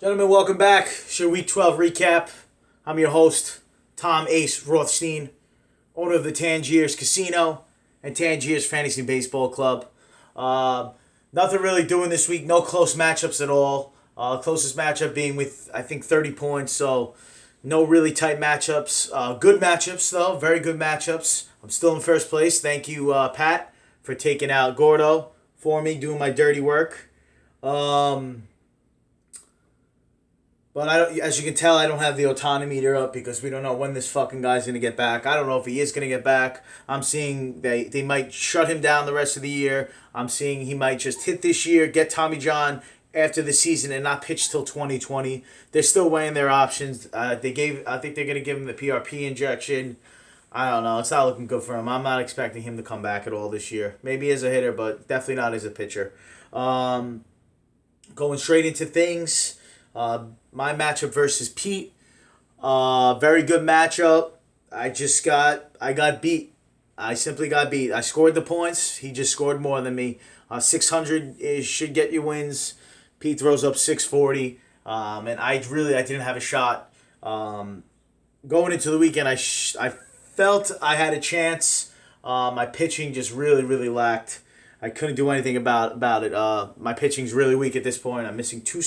Gentlemen, welcome back. It's your Week 12 recap. I'm your host, Tom Ace Rothstein, owner of the Tangiers Casino and Tangiers Fantasy Baseball Club. Nothing really doing this week. No close matchups at all. Closest matchup being with, I think, 30 points. So, no really tight matchups. Good matchups, though. Very good matchups. I'm still in first place. Thank you, Pat, for taking out Gordo for me, doing my dirty work. But as you can tell, I don't have the Otani meter up because we don't know when this fucking guy's gonna get back. I don't know if he is gonna get back. I'm seeing they might shut him down the rest of the year. I'm seeing he might just hit this year, get Tommy John after the season, and not pitch till 2020. They're still weighing their options. I think they're gonna give him the PRP injection. I don't know. It's not looking good for him. I'm not expecting him to come back at all this year. Maybe as a hitter, but definitely not as a pitcher. Going straight into things. My matchup versus Pete. Very good matchup. I got beat. I simply got beat. I scored the points. He just scored more than me. 600 should get you wins. Pete throws up 640. And I didn't have a shot. Going into the weekend, I felt I had a chance. My pitching just really lacked. I couldn't do anything about it. My pitching's really weak at this point. I'm missing two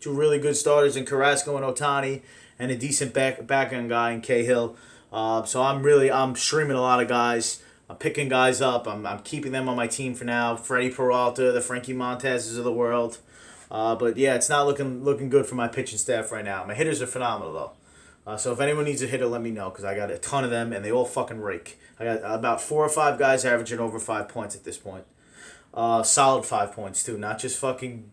really good starters in Carrasco and Otani, and a decent back end guy in Cahill. So I'm streaming a lot of guys. I'm picking guys up. I'm keeping them on my team for now. Freddie Peralta, the Frankie Montezes of the world. But yeah, it's not looking good for my pitching staff right now. My hitters are phenomenal though. So if anyone needs a hitter, let me know because I got a ton of them and they all fucking rake. I got about 4 or 5 guys averaging over 5 points at this point. Solid 5 points too, not just fucking.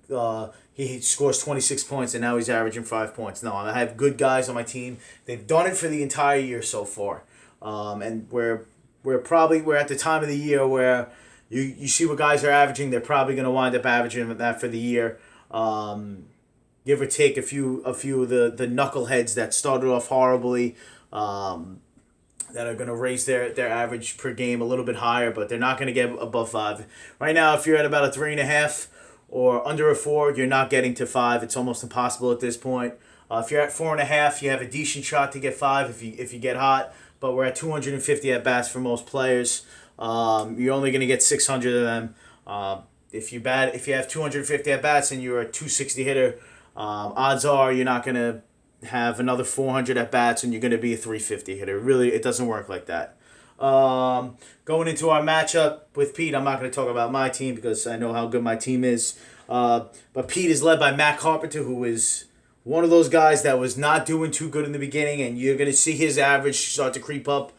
He scores 26 points and now he's averaging 5 points. No, I have good guys on my team. They've done it for the entire year so far, and we're at the time of the year where you see what guys are averaging. They're probably going to wind up averaging that for the year. Give or take a few of the knuckleheads that started off horribly. That are going to raise their average per game a little bit higher, but they're not going to get above 5. Right now, if you're at about a 3.5 or under a 4, you're not getting to 5. It's almost impossible at this point. If you're at 4.5, you have a decent shot to get 5 if you get hot, but we're at 250 at bats for most players. You're only going to get 600 of them. If you have 250 at bats and you're a 260 hitter, odds are you're not going to have another 400 at bats and you're going to be a 350 hitter. Really, it doesn't work like that. Going into our matchup with Pete, I'm not going to talk about my team because I know how good my team is. But Pete is led by Matt Carpenter, who is one of those guys that was not doing too good in the beginning, and you're going to see his average start to creep up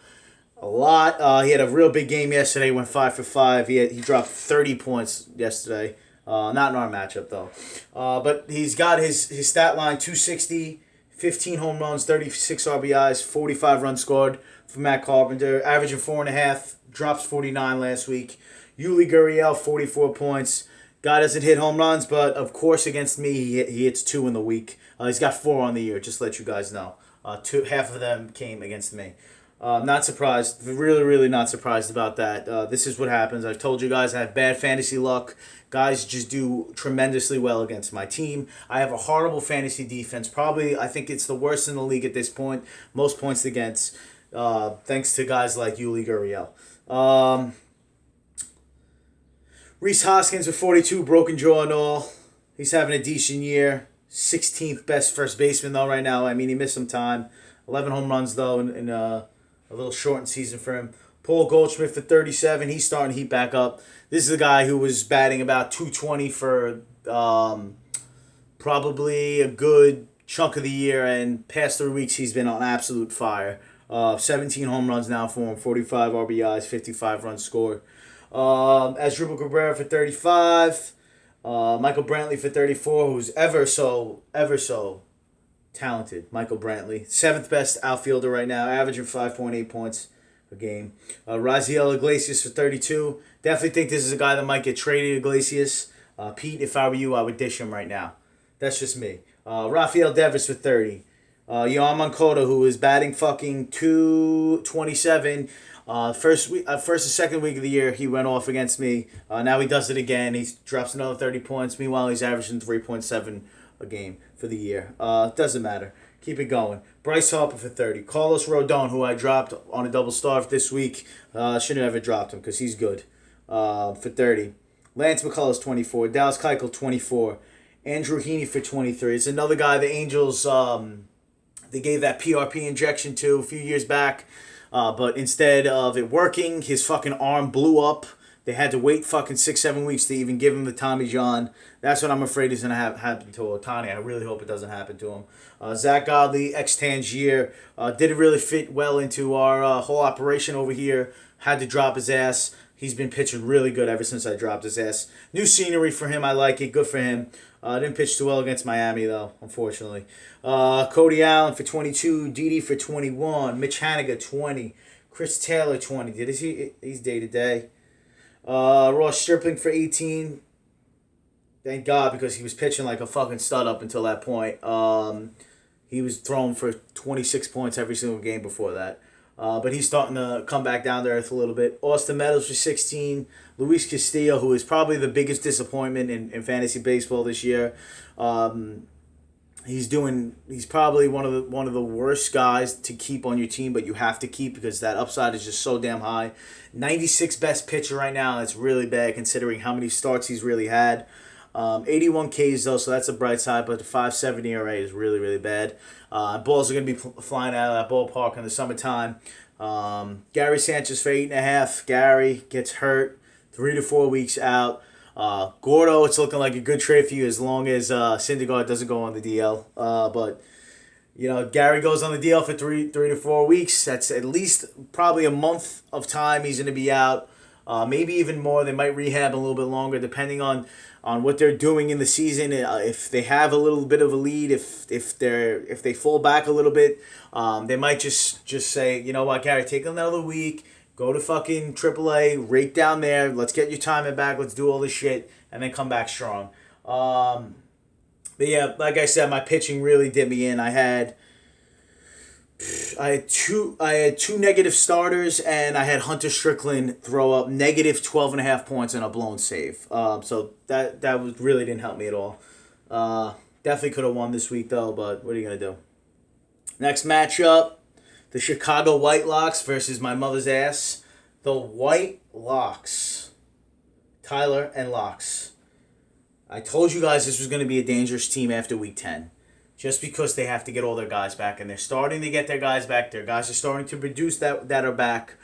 a lot. He had a real big game yesterday, went 5 for 5. He dropped 30 points yesterday. Not in our matchup, though. But he's got his stat line 260. 15 home runs, 36 RBIs, 45 runs scored for Matt Carpenter. Averaging 4.5, drops 49 last week. Yuli Gurriel, 44 points. Guy doesn't hit home runs, but of course against me, he hits 2 in the week. He's got 4 on the year, just to let you guys know. Half of them came against me. Not surprised. Really not surprised about that. This is what happens. I've told you guys I have bad fantasy luck. Guys just do tremendously well against my team. I have a horrible fantasy defense. Probably, I think it's the worst in the league at this point. Most points against, thanks to guys like Yuli Gurriel. Rhys Hoskins with 42, broken jaw and all. He's having a decent year. 16th best first baseman, though, right now. I mean, he missed some time. 11 home runs, though, in a little shortened season for him. Paul Goldschmidt for 37. He's starting to heat back up. This is a guy who was batting about 220 for probably a good chunk of the year, and past 3 weeks he's been on absolute fire. 17 home runs now for him, 45 RBIs, 55 runs scored. Asdrubal Cabrera for 35. Michael Brantley for 34, who's ever so talented. Michael Brantley, 7th best outfielder right now, averaging 5.8 points a game. Raziel Iglesias for 32. Definitely think this is a guy that might get traded, Iglesias. Pete, if I were you, I would dish him right now. That's just me. Rafael Devers for 30. Yoan Moncada, who is batting fucking 227. First and second week of the year, he went off against me. Now he does it again. He drops another 30 points. Meanwhile, he's averaging 3.7 a game for the year. Doesn't matter. Keep it going. Bryce Harper for 30. Carlos Rodon, who I dropped on a double star this week. Shouldn't have ever dropped him because he's good. For 30. Lance McCullers, 24. Dallas Keuchel, 24. Andrew Heaney for 23. It's another guy the Angels, they gave that PRP injection to a few years back. But instead of it working, his fucking arm blew up. They had to wait fucking 6-7 weeks to even give him the Tommy John. That's what I'm afraid is going to happen to Ohtani. I really hope it doesn't happen to him. Zach Godley, ex-Tangier, didn't really fit well into our whole operation over here. Had to drop his ass. He's been pitching really good ever since I dropped his ass. New scenery for him. I like it. Good for him. Didn't pitch too well against Miami, though, unfortunately. Cody Allen for 22. Didi for 21. Mitch Haniger, 20. Chris Taylor, 20. He's day-to-day. Ross Stripling for 18. Thank God, because he was pitching like a fucking stud up until that point. He was throwing for 26 points every single game before that. But he's starting to come back down to earth a little bit. Austin Meadows for 16. Luis Castillo, who is probably the biggest disappointment in fantasy baseball this year. He's probably one of the worst guys to keep on your team, but you have to keep because that upside is just so damn high. 96 best pitcher right now. That's really bad considering how many starts he's really had. 81 Ks though, so that's a bright side, but the 5.7 ERA is really, really bad. Balls are going to be flying out of that ballpark in the summertime. Gary Sanchez for 8.5. Gary gets hurt, 3 to 4 weeks out. Gordo, it's looking like a good trade for you as long as Syndergaard doesn't go on the DL. But Gary goes on the DL for 3 to 4 weeks. That's at least probably a month of time he's going to be out. Maybe even more. They might rehab a little bit longer, depending on what they're doing in the season. If they have a little bit of a lead, if they fall back a little bit, they might just say, you know what, Gary, take another week. Go to fucking AAA, rake down there. Let's get your timing back. Let's do all this shit, and then come back strong. But yeah, like I said, my pitching really did me in. I had two negative starters, and I had Hunter Strickland throw up negative 12.5 points and a blown save. So that really didn't help me at all. Definitely could have won this week though, but what are you gonna do? Next matchup. The Chicago White Locks versus my mother's ass. The White Locks. Tyler and Locks. I told you guys this was going to be a dangerous team after week 10. Just because they have to get all their guys back. And they're starting to get their guys back. Their guys are starting to produce that are back.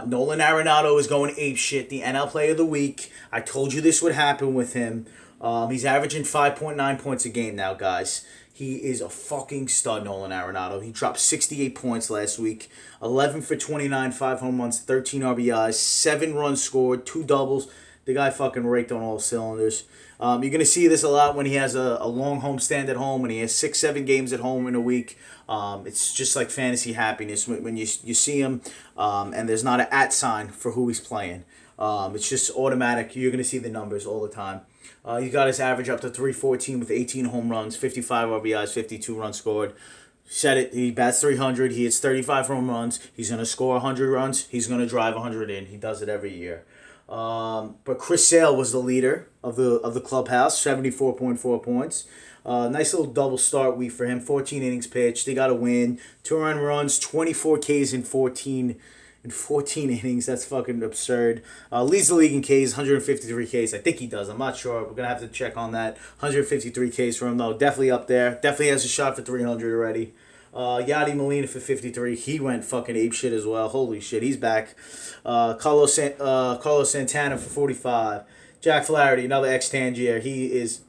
Nolan Arenado is going ape shit. The NL Player of the Week. I told you this would happen with him. He's averaging 5.9 points a game now, guys. He is a fucking stud, Nolan Arenado. He dropped 68 points last week. 11 for 29, 5 home runs, 13 RBIs, 7 runs scored, 2 doubles. The guy fucking raked on all cylinders. You're going to see this a lot when he has a long homestand at home, when he has 6-7 games at home in a week. It's just like fantasy happiness when you see him and there's not an @ sign for who he's playing. It's just automatic. You're going to see the numbers all the time. He got his average up to 314 with 18 home runs, 55 RBIs, 52 runs scored. Said it. He bats 300. He hits 35 home runs. He's going to score 100 runs. He's going to drive 100 in. He does it every year. But Chris Sale was the leader of the clubhouse, 74.4 points. Nice little double start week for him. 14 innings pitched. They got a win. 2 earned runs, 24 Ks in 14 innings. That's fucking absurd. Leads the league in Ks, 153 Ks. I think he does. I'm not sure. We're going to have to check on that. 153 Ks for him, though. Definitely up there. Definitely has a shot for 300 already. Yadi Molina for 53. He went fucking ape shit as well. Holy shit, he's back. Carlos Santana for 45. Jack Flaherty, another ex-Tangier. He's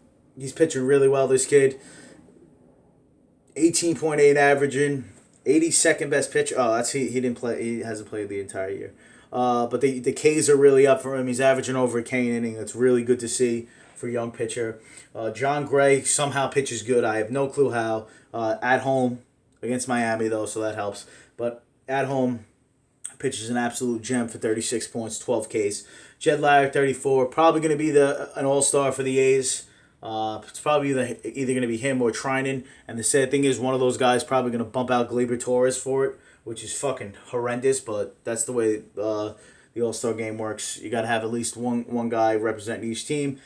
pitching really well, this kid. 18.8 averaging. 82nd best pitcher. Oh, that's he didn't play. He hasn't played the entire year. But the Ks are really up for him. He's averaging over a K an inning. That's really good to see for a young pitcher. John Gray somehow pitches good. I have no clue how. At home against Miami though, so that helps. But at home, pitches an absolute gem for 36 points, 12 Ks. Jed Larry, 34. Probably going to be an all-star for the A's. It's probably either going to be him or Trinan. And the sad thing is, one of those guys probably going to bump out Gleyber Torres for it, which is fucking horrendous. But that's the way the All-Star game works. You got to have at least one guy representing each team.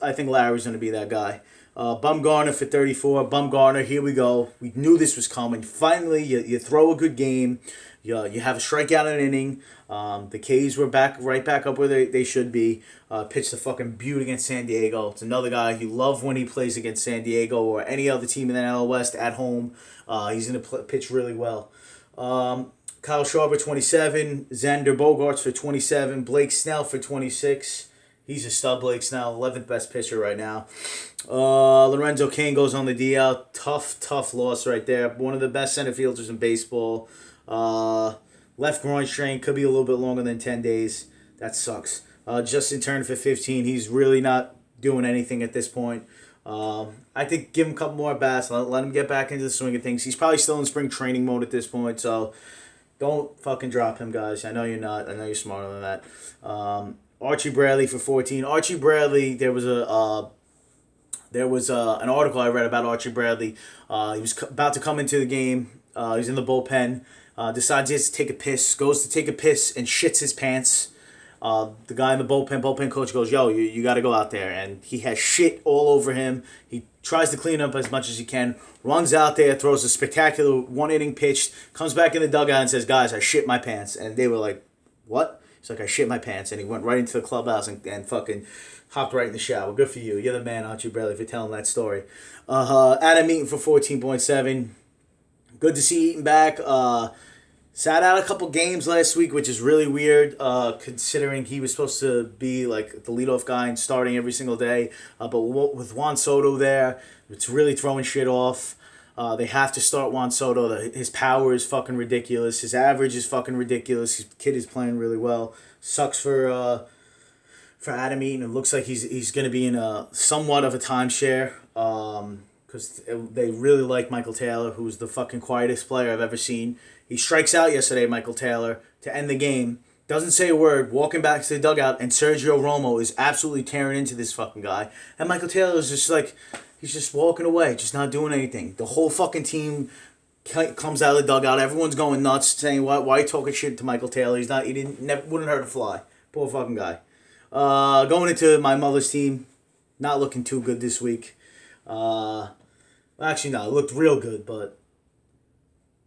I think Larry's going to be that guy. Bumgarner for 34. Bumgarner, here we go. We knew this was coming. Finally, you throw a good game. You have a strikeout in an inning. The K's were right back up where they should be. Pitched a fucking beaut against San Diego. It's another guy you love when he plays against San Diego or any other team in the NL West at home. He's going to pitch really well. Kyle Schwarber, 27. Xander Bogaerts for 27. Blake Snell for 26. He's a stud, Blake Snell, 11th best pitcher right now. Lorenzo Cain goes on the DL. Tough loss right there. One of the best center fielders in baseball. Left groin strain, could be a little bit longer than 10 days. That sucks. Justin Turner for 15. He's really not doing anything at this point. I think give him a couple more bats. Let him get back into the swing of things. He's probably still in spring training mode at this point, so don't fucking drop him, guys. I know you're not. I know you're smarter than that. Archie Bradley for 14. Archie Bradley, there was an article I read about Archie Bradley. He was about to come into the game. He's in the bullpen. Decides he has to take a piss. Goes to take a piss and shits his pants. The guy in the bullpen coach goes, yo, you got to go out there. And he has shit all over him. He tries to clean up as much as he can. Runs out there, throws a spectacular one-inning pitch. Comes back in the dugout and says, guys, I shit my pants. And they were like, what? He's like, I shit my pants. And he went right into the clubhouse and fucking hopped right in the shower. Good for you. You're the man, Archie Bradley, for telling that story. Adam Eaton for 14.7. Good to see Eaton back. Sat out a couple games last week, which is really weird, considering he was supposed to be like the leadoff guy and starting every single day. But with Juan Soto there, it's really throwing shit off. They have to start Juan Soto. His power is fucking ridiculous. His average is fucking ridiculous. His kid is playing really well. Sucks for Adam Eaton. It looks like he's going to be in a somewhat of a timeshare. Because they really like Michael Taylor, who's the fucking quietest player I've ever seen. He strikes out yesterday, Michael Taylor, to end the game. Doesn't say a word, walking back to the dugout, and Sergio Romo is absolutely tearing into this fucking guy. And Michael Taylor is just like, he's just walking away, just not doing anything. The whole fucking team comes out of the dugout. Everyone's going nuts, saying, why are you talking shit to Michael Taylor? Wouldn't hurt a fly. Poor fucking guy. Going into my mother's team, not looking too good this week. Actually, no, it looked real good, but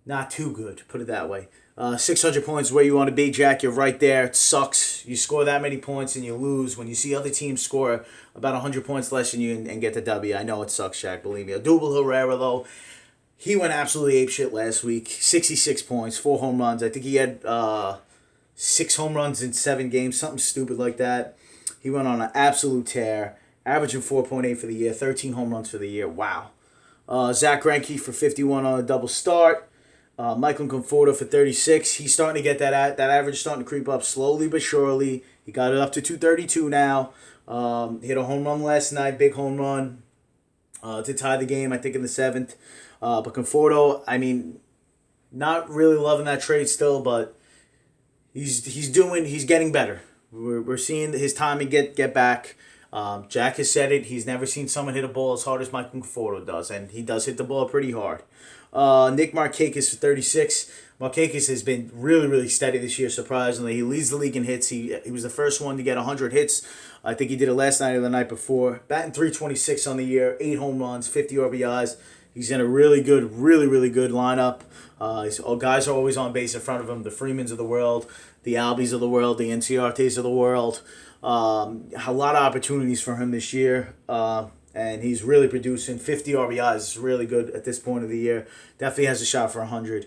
not too good, put it that way. 600 points is where you want to be, Jack. You're right there. It sucks. You score that many points and you lose. When you see other teams score about 100 points less than you and get the W, I know it sucks, Jack, believe me. Odubel Herrera, though, he went absolutely apeshit last week. 66 points, 4 home runs. I think he had 6 home runs in 7 games, something stupid like that. He went on an absolute tear, averaging 4.8 for the year, 13 home runs for the year. Wow. Zach Greinke for 51 on a double start. Michael Conforto for 36. He's starting to get that average starting to creep up slowly but surely. He got it up to 232 now. Hit a home run last night, big home run to tie the game, I think, in the 7th. But Conforto, I mean, not really loving that trade still, but he's getting better. We're seeing his timing get back. Jack has said it. He's never seen someone hit a ball as hard as Michael Conforto does, and he does hit the ball pretty hard. Nick Markakis for 36. Markakis has been really, really steady this year, surprisingly. He leads the league in hits. He was the first one to get 100 hits. I think he did it last night or the night before. Batting .326 on the year, 8 home runs, 50 RBIs. He's in a really good lineup. Guys are always on base in front of him. The Freemans of the world, the Albies of the world, the Enciartes of the world. A lot of opportunities for him this year. And he's really producing. 50 RBIs is really good at this point of the year. Definitely has a shot for 100.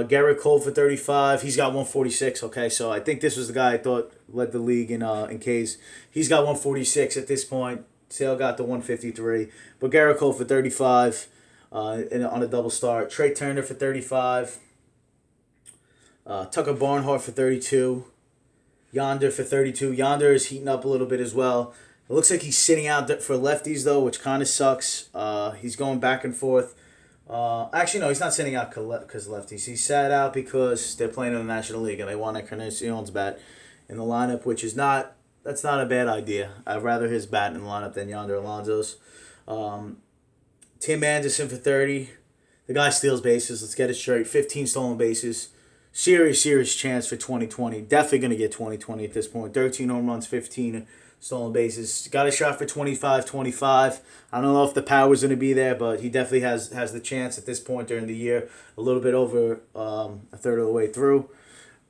Garrett Cole for 35. He's got 146. Okay, so I think this was the guy I thought led the league in Ks. He's got 146 at this point. Sale got the 153. But Garrett Cole for 35 on a double start. Trey Turner for 35. Tucker Barnhart for 32. Yonder for 32. Yonder is heating up a little bit as well. It looks like he's sitting out for lefties, though, which kind of sucks. He's going back and forth. Actually, no, he's not sitting out because lefties. He sat out because they're playing in the National League and they want Encarnacion's bat in the lineup, which is not a bad idea. I'd rather his bat in the lineup than Yonder Alonso's. Tim Anderson for 30. The guy steals bases. Let's get it straight. 15 stolen bases. Serious chance for 2020. Definitely going to get 2020 at this point. 13 home runs, 15 stolen bases. Got a shot for 25-25. I don't know if the power's going to be there, but he definitely has the chance at this point during the year, a little bit over a third of the way through.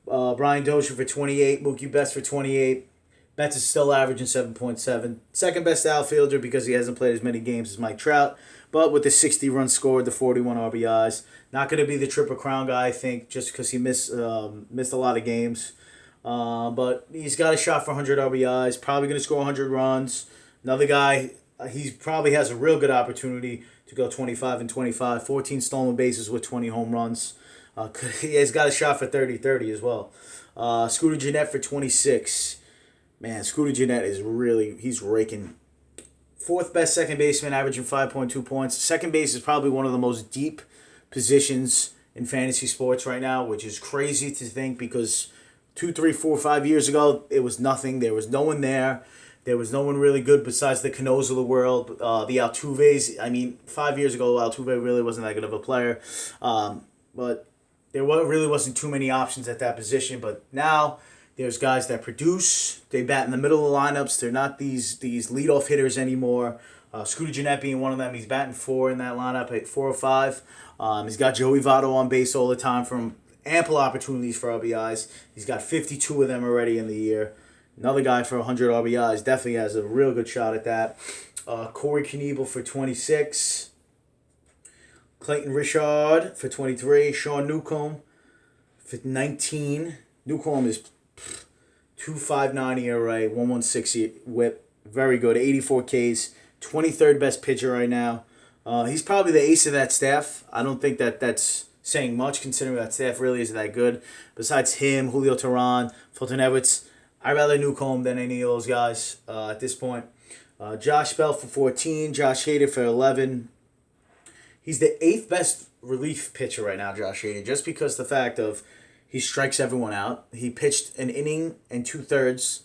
Brian Dozier for 28. Mookie Betts for 28. Betts is still averaging 7.7. Second best outfielder because he hasn't played as many games as Mike Trout. But with the 60 runs scored, the 41 RBIs. Not going to be the Triple Crown guy, I think, just because he missed a lot of games. But he's got a shot for 100 RBIs. Probably going to score 100 runs. Another guy, he probably has a real good opportunity to go 25-25. 14 stolen bases with 20 home runs. He has got a shot for 30-30 as well. Scooter Gennett for 26. Man, Scooter Gennett he's raking. Fourth best second baseman, averaging 5.2 points. Second base is probably one of the most deep positions in fantasy sports right now, which is crazy to think because 2, 3, 4, 5 years ago, it was nothing. There was no one there. There was no one really good besides the Canos of the world. The Altuves, 5 years ago, Altuve really wasn't that good of a player. But there really wasn't too many options at that position. But now there's guys that produce. They bat in the middle of the lineups. They're not these leadoff hitters anymore. Scooter Gennett being one of them. He's batting 4 in that lineup at 4 or 5. He's got Joey Votto on base all the time from ample opportunities for RBIs. He's got 52 of them already in the year. Another guy for 100 RBIs definitely has a real good shot at that. Corey Knebel for 26. Clayton Richard for 23. Sean Newcomb for 19. Newcomb is 2.59 ERA, 1.16 WHIP. Very good. 84 Ks. 23rd best pitcher right now. He's probably the ace of that staff. I don't think that's saying much considering that staff really isn't that good. Besides him, Julio Teheran, Fulton Everett, I'd rather Newcomb than any of those guys at this point. Josh Bell for 14. Josh Hader for 11. He's the 8th best relief pitcher right now, Josh Hader, just because the fact of he strikes everyone out. He pitched an inning and 2/3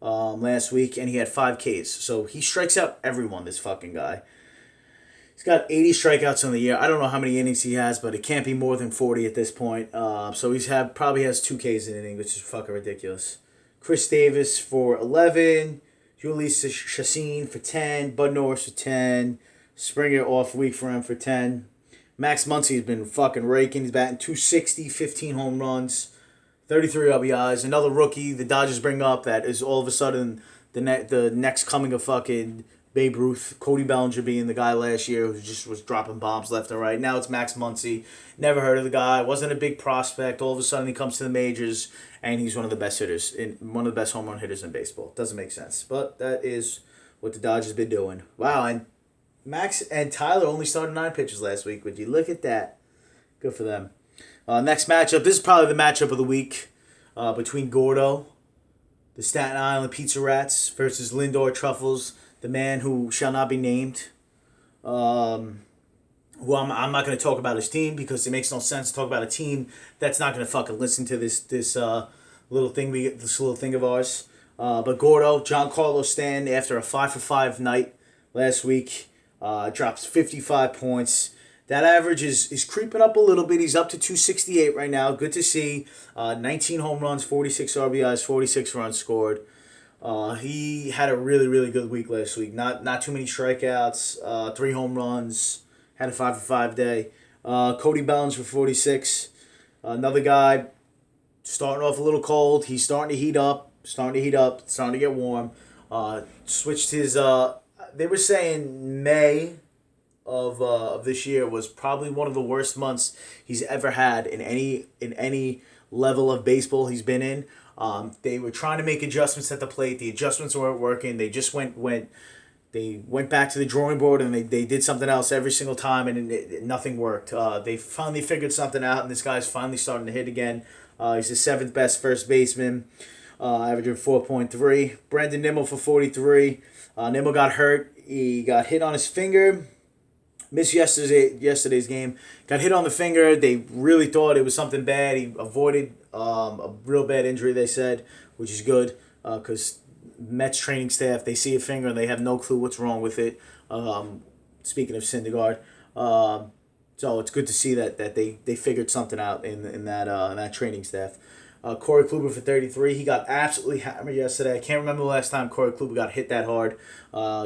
last week, and he had 5 Ks. So he strikes out everyone, this fucking guy. He's got 80 strikeouts on the year. I don't know how many innings he has, but it can't be more than 40 at this point. So probably has 2 Ks in an inning, which is fucking ridiculous. Chris Davis for 11. Julius Chassin for 10. Bud Norris for 10. Springer off week for him for 10. Max Muncy's been fucking raking. He's batting 260, 15 home runs, 33 RBIs. Another rookie the Dodgers bring up that is all of a sudden the next coming of fucking Babe Ruth. Cody Bellinger being the guy last year who just was dropping bombs left and right. Now it's Max Muncy. Never heard of the guy. Wasn't a big prospect. All of a sudden he comes to the majors and he's one of the best hitters, one of the best home run hitters in baseball. Doesn't make sense. But that is what the Dodgers been doing. Wow, and Max and Tyler only started 9 pitches last week. Would you look at that? Good for them. Next matchup. This is probably the matchup of the week between Gordo, the Staten Island Pizza Rats, versus Lindor Truffles, the man who shall not be named. Who I'm not going to talk about his team because it makes no sense to talk about a team that's not going to fucking listen to this little thing of ours. But Gordo, Giancarlo Stanton, after a 5-for-5 night last week, drops 55 points. That average is creeping up a little bit. He's up to 268 right now. Good to see. 19 home runs, 46 RBIs, 46 runs scored. He had a really, really good week last week. Not too many strikeouts, 3 home runs, had a 5-for-5 day. Cody Bellinger for 46. Another guy starting off a little cold. He's starting to heat up, starting to get warm. Switched his... they were saying May of this year was probably one of the worst months he's ever had in any level of baseball he's been in. They were trying to make adjustments at the plate. The adjustments weren't working. They just went back to the drawing board and they did something else every single time and nothing worked. They finally figured something out and this guy's finally starting to hit again. He's the 7th best first baseman, averaging 4.3. Brandon Nimmo for 43. Nimmo got hurt. He got hit on his finger. Missed yesterday's game. Got hit on the finger. They really thought it was something bad. He avoided a real bad injury, they said, which is good because Mets training staff, they see a finger and they have no clue what's wrong with it. Speaking of Syndergaard. So it's good to see that they figured something out in that training staff. Corey Kluber for 33. He got absolutely hammered yesterday. I can't remember the last time Corey Kluber got hit that hard.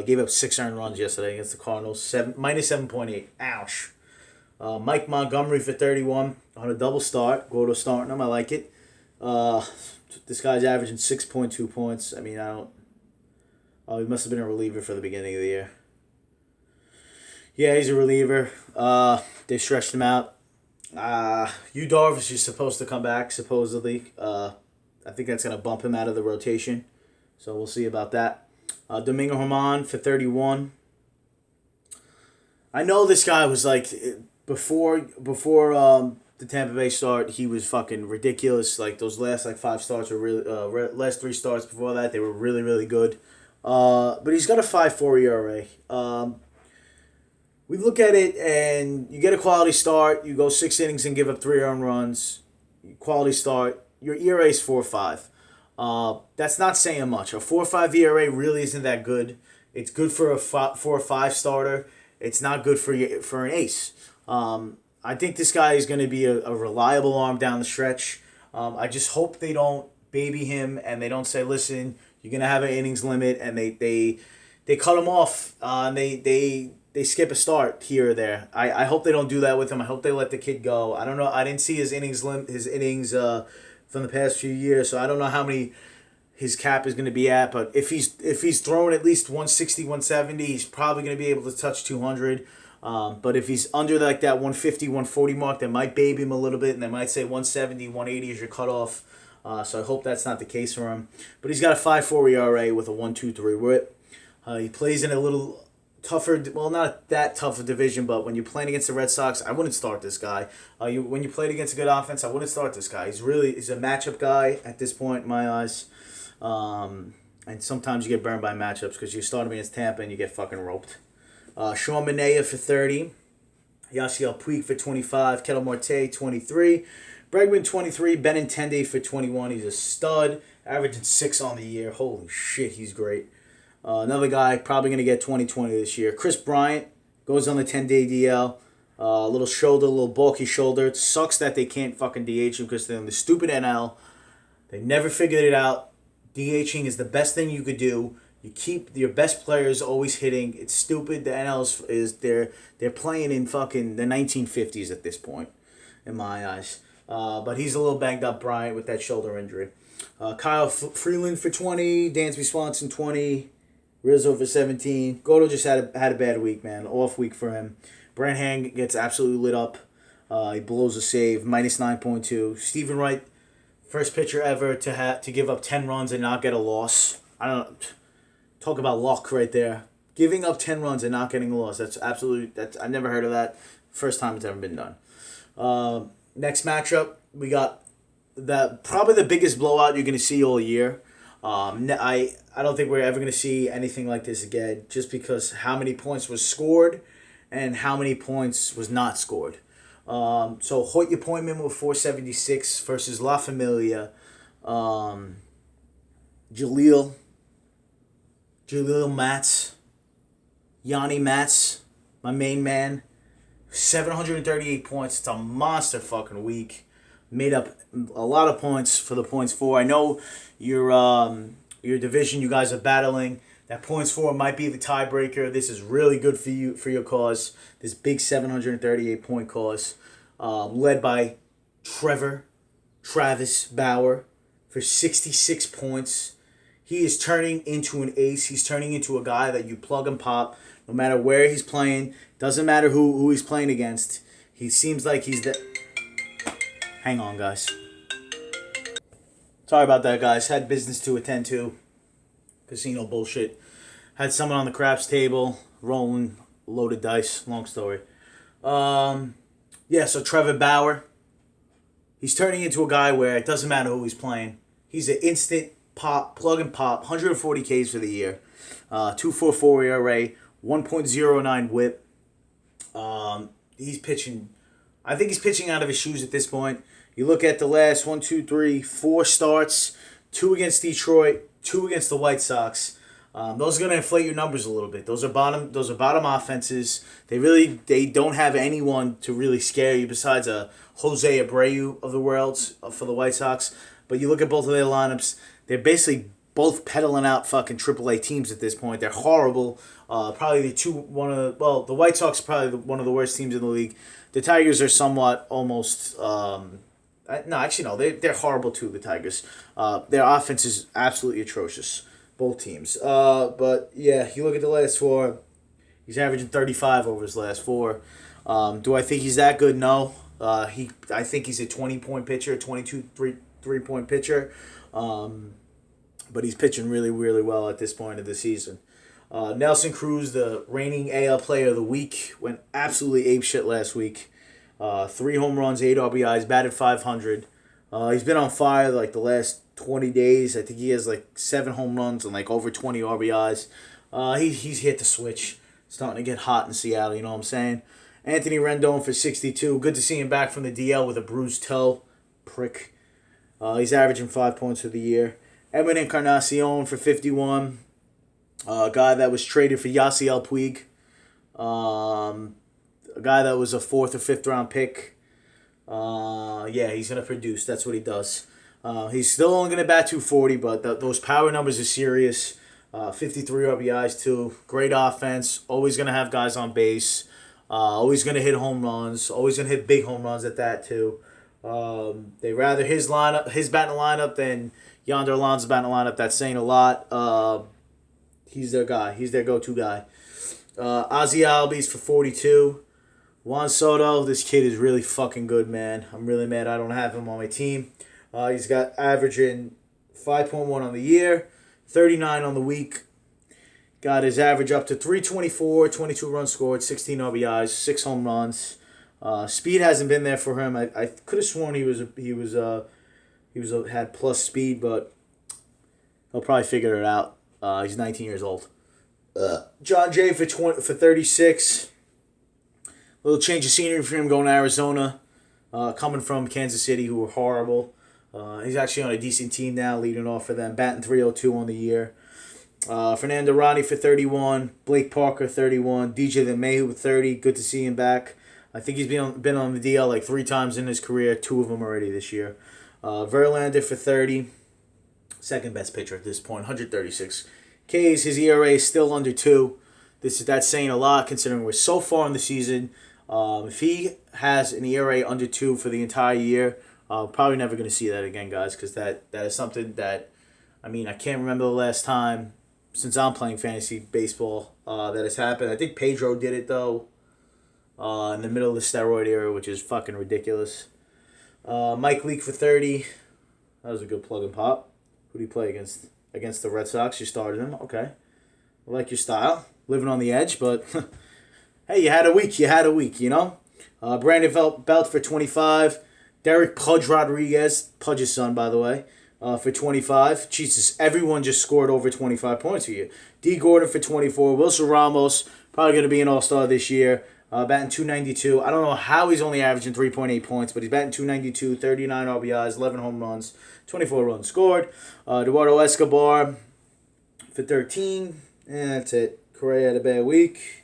Gave up 6 earned runs yesterday against the Cardinals. Minus 7.8. Ouch. Mike Montgomery for 31 on a double start. Gordo starting him. I like it. This guy's averaging 6.2 points. I mean, I don't... Oh, he must have been a reliever for the beginning of the year. Yeah, he's a reliever. They stretched him out. Yu Darvish is supposed to come back, supposedly. I think that's going to bump him out of the rotation. So we'll see about that. Domingo Germán for 31. I know this guy was like... Before the Tampa Bay start, he was fucking ridiculous. Like, those last, 5 starts were really... last 3 starts before that, they were really, really good. But he's got a 5.4 ERA. We look at it, and you get a quality start. You go 6 innings and give up 3 earned runs. Quality start. Your ERA is 4.5. That's not saying much. A 4.5 ERA really isn't that good. It's good for a 4 or 5 starter. It's not good for an ace. I think this guy is going to be a reliable arm down the stretch. I just hope they don't baby him and they don't say, listen, you're going to have an innings limit, and they cut him off. They skip a start here or there. I hope they don't do that with him. I hope they let the kid go. I don't know. I didn't see his innings from the past few years, so I don't know how many his cap is going to be at. But if he's throwing at least 160, 170, he's probably going to be able to touch 200. But if he's under that 150, 140 mark, they might baby him a little bit, and they might say 170, 180 is your cutoff. So I hope that's not the case for him. But he's got a 5.4 ERA with a 1.23 WHIP. He plays in a little tougher, well, not that tough a division, but when you're playing against the Red Sox, I wouldn't start this guy. When you played against a good offense, I wouldn't start this guy. He's a matchup guy at this point in my eyes. And sometimes you get burned by matchups because you start him against Tampa and you get fucking roped. Sean Manaea for 30. Yasiel Puig for 25. Ketel Marte, 23. Bregman, 23. Benintendi for 21. He's a stud. Averaging 6 on the year. Holy shit, he's great. Another guy probably going to get 2020 this year. Chris Bryant goes on the 10-day DL. Little bulky shoulder. It sucks that they can't fucking DH him because they're in the stupid NL. They never figured it out. DHing is the best thing you could do. You keep your best players always hitting. It's stupid. The NL is they're playing in fucking the 1950s at this point, in my eyes. But he's a little banged up, Bryant, with that shoulder injury. Kyle Freeland for 20. Dansby Swanson, 20. Rizzo for 17. Goto just had a bad week, man. Off week for him. Brent Hand gets absolutely lit up. He blows a save. Minus 9.2. Stephen Wright, first pitcher ever to give up 10 runs and not get a loss. I don't know. Talk about luck right there. Giving up 10 runs and not getting a loss. I've never heard of that. First time it's ever been done. Next matchup, we got probably the biggest blowout you're going to see all year. I don't think we're ever going to see anything like this again, just because how many points was scored and how many points was not scored. So Hoyt Appointment with 476 versus La Familia. Jaleel Matz. Yanni Matz, my main man. 738 points. It's a monster fucking week. Made up a lot of points for the points for. I know your division you guys are battling. That points for might be the tiebreaker. This is really good for you, for your cause. This big 738 point cause, led by Travis Bauer for 66 points. He is turning into an ace. He's turning into a guy that you plug and pop no matter where he's playing. Doesn't matter who he's playing against. He seems like he's the... Hang on, guys. Sorry about that, guys. Had business to attend to. Casino bullshit. Had someone on the craps table rolling loaded dice. Long story. So Trevor Bauer. He's turning into a guy where it doesn't matter who he's playing. He's an instant pop, plug and pop. 140 Ks for the year. 2.44 ERA. 1.09 WHIP. He's pitching. I think he's pitching out of his shoes at this point. You look at the last 4 starts, 2 against Detroit, 2 against the White Sox. Those are going to inflate your numbers a little bit. Those are bottom offenses. They don't have anyone to really scare you besides a Jose Abreu of the world for the White Sox. But you look at both of their lineups, they're basically both peddling out fucking AAA teams at this point. They're horrible. Probably the White Sox are probably one of the worst teams in the league. The Tigers are somewhat almost. No, actually, no. They're horrible too, the Tigers. Their offense is absolutely atrocious, both teams. But, yeah, you look at the last four, he's averaging 35 over his last four. Do I think he's that good? No. I think he's a 20-point pitcher, 22 three-point pitcher. But he's pitching really, really well at this point of the season. Nelson Cruz, the reigning AL Player of the Week, went absolutely apeshit last week. 3 home runs, 8 RBIs, batted .500. He's been on fire like the last 20 days. I think he has like 7 home runs and like over 20 RBIs. He's hit the switch. Starting to get hot in Seattle, you know what I'm saying? Anthony Rendon for 62. Good to see him back from the DL with a bruised toe. Prick. He's averaging 5 points for the year. Edwin Encarnacion for 51. A guy that was traded for Yasiel Puig. A guy that was a 4th or 5th round pick. Yeah, he's going to produce. That's what he does. He's still only going to bat 240, but those power numbers are serious. 53 RBIs too. Great offense. Always going to have guys on base. Always going to hit home runs. Always going to hit big home runs at that too. They rather his batting lineup than Yonder Alonso's batting lineup. That's saying a lot. He's their guy. He's their go-to guy. Ozzy Albies for 42. Juan Soto, this kid is really fucking good, man. I'm really mad I don't have him on my team. He's got averaging 5.1 on the year, 39 on the week. Got his average up to 324, 22 runs scored, 16 RBIs, 6 home runs. Speed hasn't been there for him. I could have sworn he had plus speed, but he'll probably figure it out. He's 19 years old. John Jay for 36. Little change of scenery for him going to Arizona. Coming from Kansas City, who were horrible. He's actually on a decent team now, leading off for them. Batting .302 on the year. Fernando Ronnie for 31. Blake Parker, 31. DJ LeMahieu with 30. Good to see him back. I think he's been on the DL like 3 times in his career. 2 of them already this year. Verlander for 30. Second best pitcher at this point. 136 Ks. His ERA is still under 2. That's saying a lot considering we're so far in the season. If he has an ERA under 2 for the entire year, probably never going to see that again, guys, because that is something that, I can't remember the last time since I'm playing fantasy baseball that has happened. I think Pedro did it, though, in the middle of the steroid era, which is fucking ridiculous. Mike Leake for 30. That was a good plug and pop. Who do you play against? Against the Red Sox. You started him. Okay. I like your style. Living on the edge, but hey, you had a week, you know? Brandon Belt for 25. Derek Pudge Rodriguez, Pudge's son, by the way, for 25. Jesus, everyone just scored over 25 points for you. D. Gordon for 24. Wilson Ramos, probably going to be an all-star this year. Batting .292. I don't know how he's only averaging 3.8 points, but he's batting .292, 39 RBIs, 11 home runs, 24 runs scored. Eduardo Escobar for 13. And that's it. Correa had a bad week.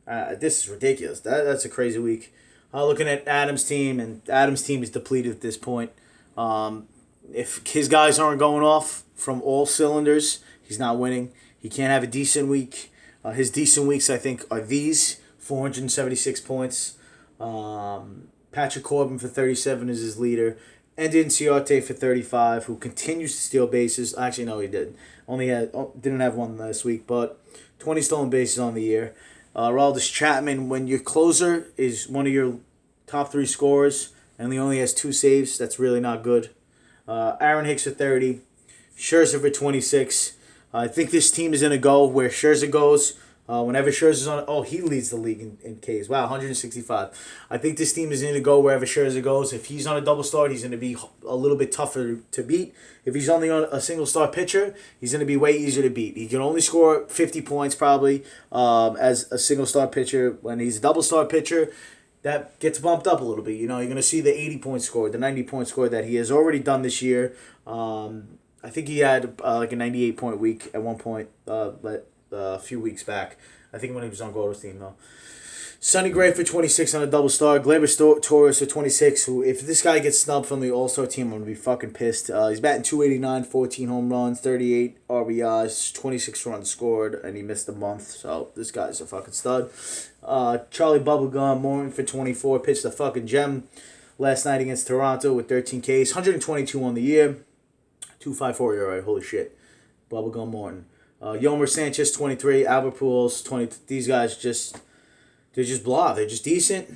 This is ridiculous. That's a crazy week. Looking at Adams' team, and Adams' team is depleted at this point. If his guys aren't going off from all cylinders, he's not winning. He can't have a decent week. His decent weeks, I think, are these. 476 points. Patrick Corbin for 37 is his leader. Andy Inciarte for 35, who continues to steal bases. Actually, no, he didn't. Didn't have one last week, but 20 stolen bases on the year. Aroldis Chapman, when your closer is one of your top 3 scorers and he only has 2 saves, that's really not good. Aaron Hicks for 30. Scherzer for 26. I think this team is going to go where Scherzer goes. Whenever Scherzer's on, he leads the league in Ks. Wow, 165. I think this team is going to go wherever Scherzer goes. If he's on a double start, he's going to be a little bit tougher to beat. If he's only on a single star pitcher, he's going to be way easier to beat. He can only score 50 points probably as a single star pitcher. When he's a double star pitcher, that gets bumped up a little bit. You know, you're going to see the 80-point score, the 90-point score that he has already done this year. I think he had like a 98-point week at one point, a few weeks back. I think when he was on Gold's team, though. Sonny Gray for 26 on a double star. Gleyber Torres for 26, who, if this guy gets snubbed from the All-Star team, I'm going to be fucking pissed. He's batting 289, 14 home runs, 38 RBIs, 26 runs scored, and he missed a month. So this guy's a fucking stud. Charlie Bubblegum Morton for 24, pitched a fucking gem last night against Toronto with 13 Ks, 122 on the year, 2.54 ERA. Holy shit. Bubblegum Morton. Yomer Sanchez, 23, Albert Pujols, 20. These guys just... They're just blah. They're just decent.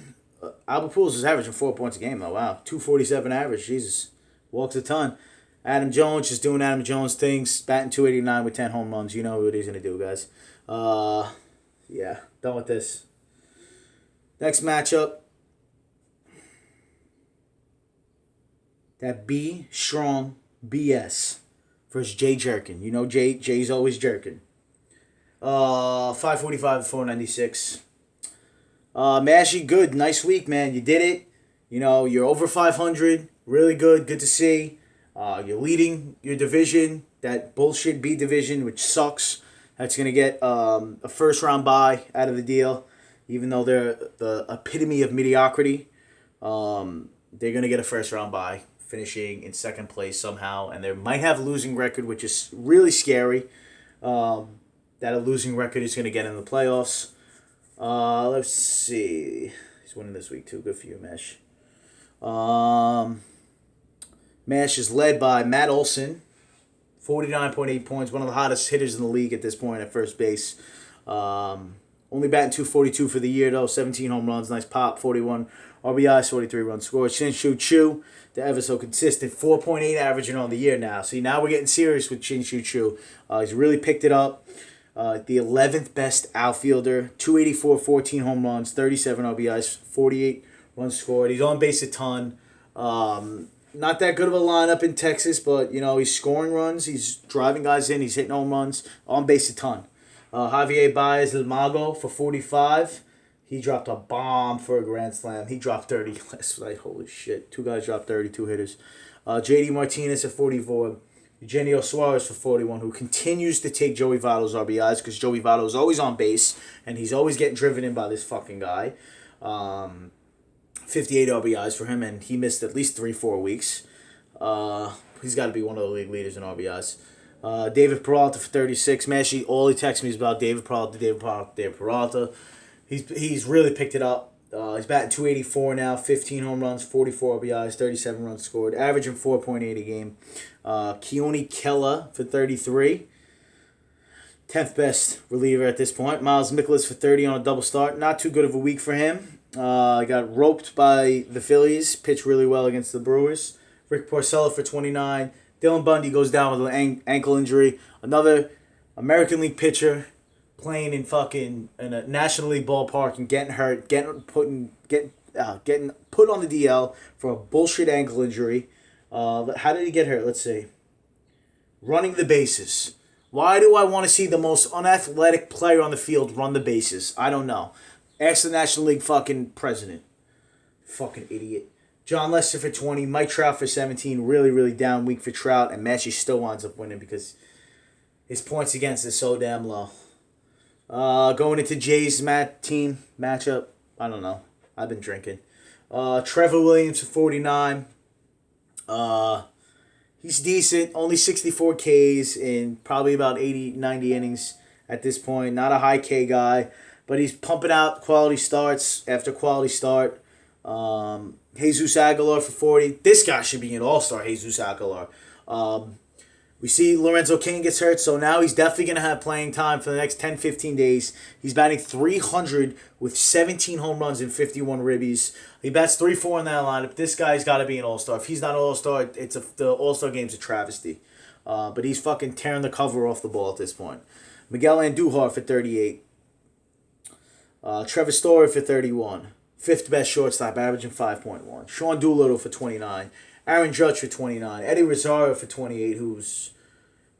Albert Pujols is averaging 4 points a game, though. Wow. 247 average. Jesus. Walks a ton. Adam Jones just doing Adam Jones things. Batting 289 with 10 home runs. You know what he's going to do, guys. Yeah. Done with this. Next matchup. That B Strong BS versus Jay Jerkin. You know Jay's always jerking. 545 496. Mashy, good. Nice week, man. You did it. You know, you're over 500. Really good. Good to see. You're leading your division. That bullshit B division, which sucks. That's going to get a first-round bye out of the deal. Even though they're the epitome of mediocrity, they're going to get a first-round bye, finishing in second place somehow. And they might have a losing record, which is really scary. That a losing record is going to get in the playoffs. Let's see. He's winning this week too. Good for you, Mesh. Mesh is led by Matt Olson, 49.8 points, one of the hottest hitters in the league at this point at first base. Only batting 242 for the year though, 17 home runs, nice pop, 41 RBIs, 43 runs scored. Shin-Soo Choo, the ever so consistent, 4.8 averaging on the year now. See, now we're getting serious with Shin-Soo Choo. He's really picked it up. The 11th best outfielder, 284, 14 home runs, 37 RBIs, 48 runs scored. He's on base a ton. Not that good of a lineup in Texas, but, you know, he's scoring runs. He's driving guys in. He's hitting home runs. On base a ton. Javier Baez El Mago for 45. He dropped a bomb for a grand slam. He dropped 30 last night. Holy shit. Two guys dropped 30, two hitters. JD Martinez at 44. Eugenio Suarez for 41, who continues to take Joey Votto's RBIs because Joey Votto is always on base, and he's always getting driven in by this fucking guy. 58 RBIs for him, and he missed at least 3-4 weeks. He's got to be one of the league leaders in RBIs. David Peralta for 36. Mashy, all he texts me is about David Peralta. He's really picked it up. He's batting 284 now, 15 home runs, 44 RBIs, 37 runs scored, averaging 4.8 a game. Keone Kela for 33. 10th best reliever at this point. Miles Mikolas for 30 on a double start. Not too good of a week for him. Got roped by the Phillies. Pitched really well against the Brewers. Rick Porcello for 29. Dylan Bundy goes down with an ankle injury. Another American League pitcher playing in a National League ballpark and getting hurt, getting put on the DL for a bullshit ankle injury. How did he get hurt? Let's see. Running the bases. Why do I want to see the most unathletic player on the field run the bases? I don't know. Ask the National League fucking president. Fucking idiot. John Lester for 20. Mike Trout for 17. Really, really down week for Trout. And Matchy still winds up winning because his points against is so damn low. Going into Jay's team matchup. I don't know. I've been drinking. Trevor Williams for 49. He's decent. Only 64 Ks in probably about 80, 90 innings at this point. Not a high K guy. But he's pumping out quality starts after quality start. Jesus Aguilar for 40. This guy should be an all-star, Jesus Aguilar. We see Lorenzo King gets hurt, so now he's definitely going to have playing time for the next 10, 15 days. He's batting 300 with 17 home runs and 51 ribbies. He bats 3-4 in that lineup. This guy's got to be an all-star. If he's not an all-star, the all-star game's a travesty. But he's fucking tearing the cover off the ball at this point. Miguel Andujar for 38. Trevor Story for 31. Fifth best shortstop, averaging 5.1. Sean Doolittle for 29. Aaron Judge for 29. Eddie Rosario for 28,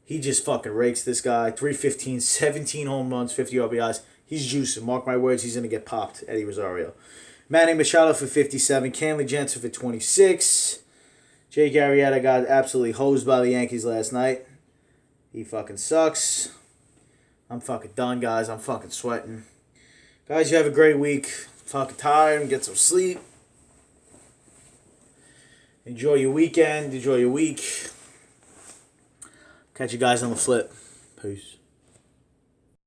he just fucking rakes this guy. 315, 17 home runs, 50 RBIs. He's juicing. Mark my words, he's going to get popped, Eddie Rosario. Manny Machado for 57. Kenley Jansen for 26. Jake Arrieta got absolutely hosed by the Yankees last night. He fucking sucks. I'm fucking done, guys. I'm fucking sweating. Guys, you have a great week. fucking tired and get some sleep. Enjoy your weekend. Enjoy your week. Catch you guys on the flip. Peace.